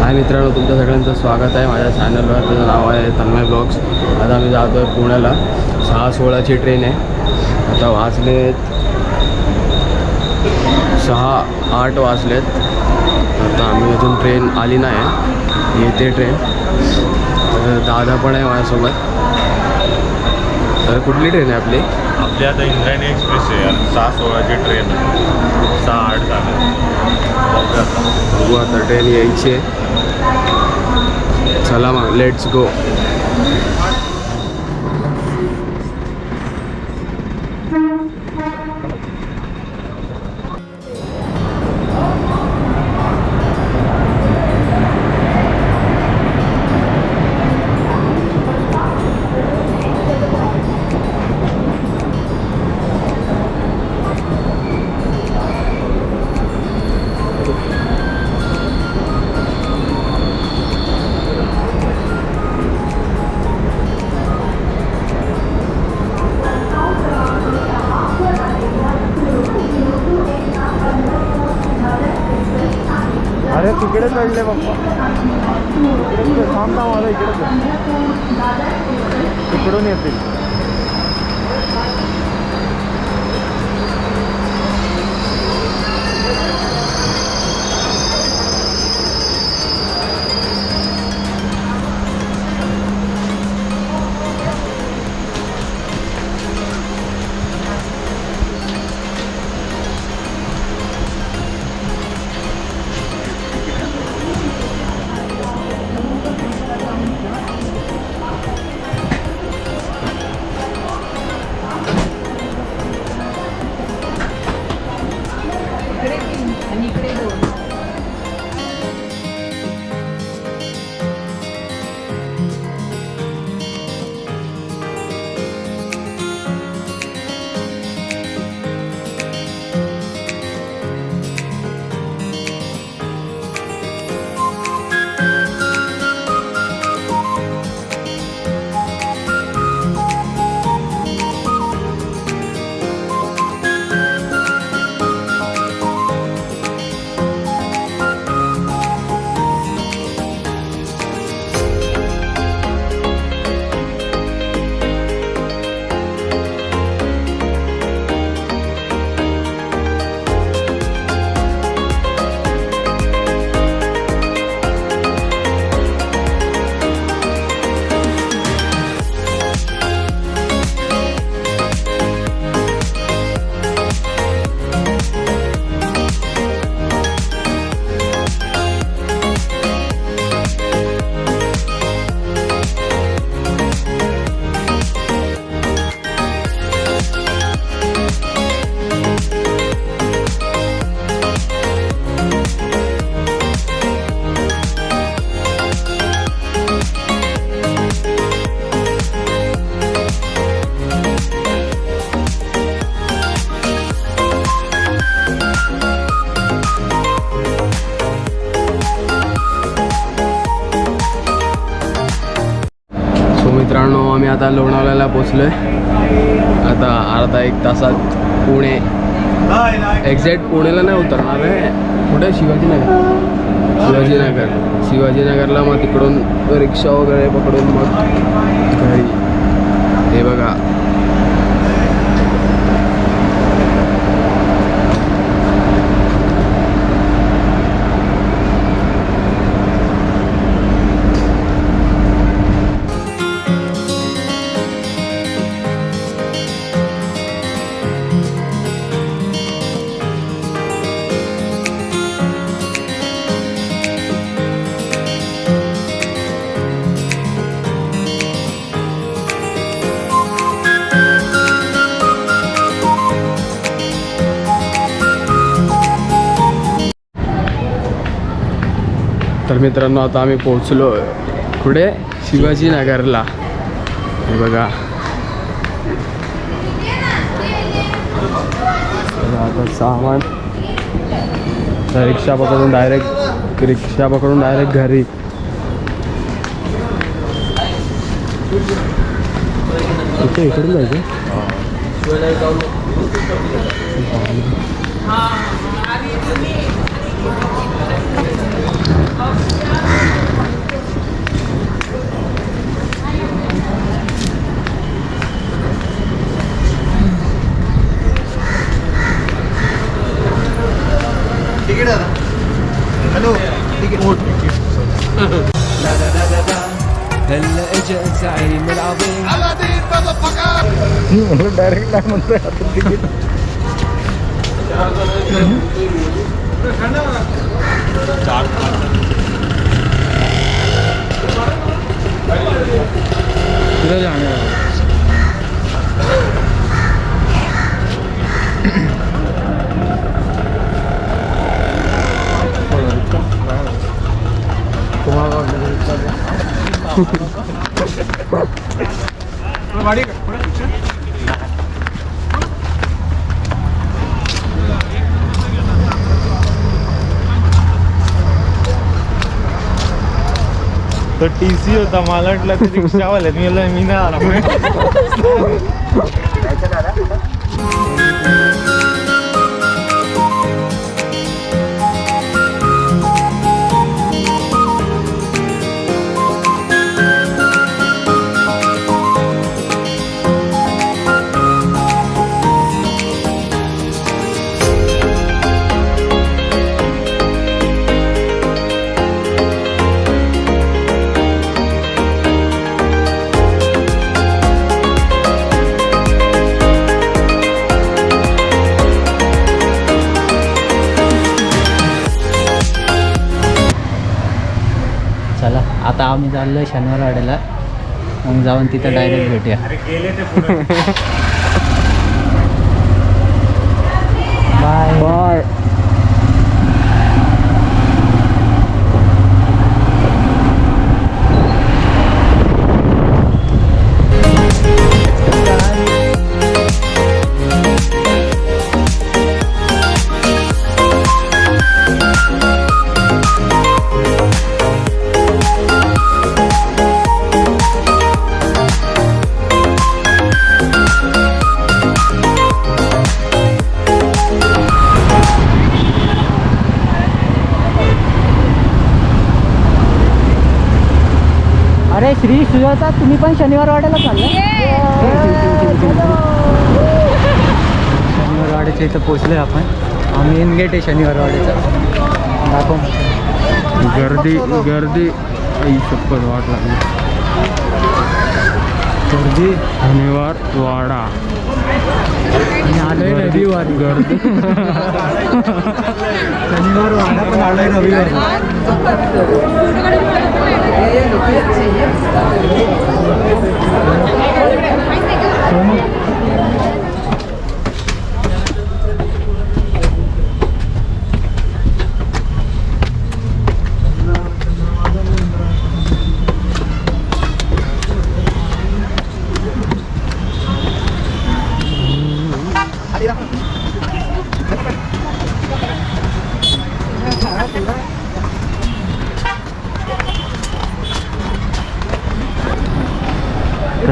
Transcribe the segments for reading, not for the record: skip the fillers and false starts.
हाय मित्रांनो, तुमच्या सगळ्यांचं स्वागत आहे माझ्या चॅनलवर. त्याचं नाव आहे तन्मय ब्लॉग्स. आता आम्ही जातो आहे पुण्याला. 6:16ची ट्रेन आहे. आता वाजलेत 6:08 वाजलेत. आता आम्ही अजून ट्रेन आली नाही, येते ट्रेन. तर दादा पण आहे माझ्यासोबत. तर कुठली ट्रेन आहे आपली? आपली आता इंद्रायणी एक्सप्रेस आहे यार. 6:16ची ट्रेन आहे. 6:08 झालं. बघू आता ट्रेन यायची आहे. चला मग, लेट्स गो. अरे तिकडे चढले बाप्पा. इकडे थांब ना, मला इकडे तिकडून येतील. मित्रांनो, आम्ही आता लोणावळ्याला पोचलो आहे. आता अर्धा एक तासात पुणे. एक्झॅक्ट पुणेला नाही उतरणार आहे. कुठे? शिवाजीनगरला. मग तिकडून रिक्षा वगैरे पकडून मग घरी. हे बघा, तर मित्रांनो आता आम्ही पोहोचलो कुठे? शिवाजीनगरला. हे बघा, आता सामान रिक्षा पकडून डायरेक्ट घरी. इकडून जायचं. हॅलो तिकीट هلا اجى الزعيم العظيم डायरेक्ट नाही म्हणतोय आता तिकीट कुठे जाणार गाडी तो TC होता मला वाटलं ते रिक्षावाले मी नाही आला चला आता आम्ही चाललोय शनिवार वाड्याला मग जाऊन तिथं डायरेक्ट भेटूया अरे गेले ते पुढे बाय बाय अरे श्री सुजाता तुम्ही पण शनिवार वाड्याला चालला शनिवार वाड्याच्या इथं पोचलोय आपण आम्ही इन गेट आहे शनिवार वाड्याचा दाखव गर्दी गर्दी आई शपथ वाट लागली गर्दी शनिवार वाडा आणि आलोय रविवारी गर्दी शनिवार वाडा पण आलोय रविवारी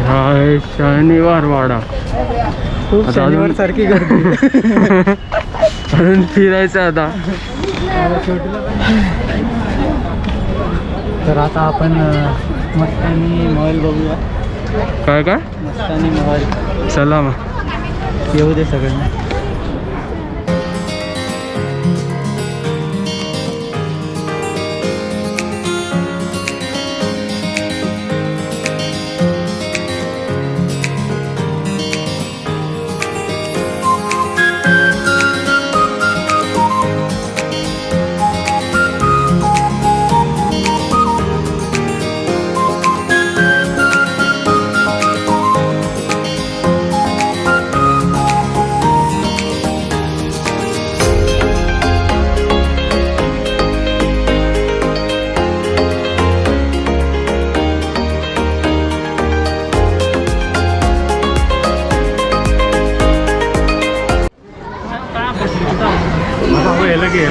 हा आहे शनिवार वाडा खूप शनिवार सारखी गर्दी अजून फिरायचं आता तर आता आपण मस्तानी महल बघूया काय काय मस्तानी महल चला मग येऊ दे सगळ्यांना लगे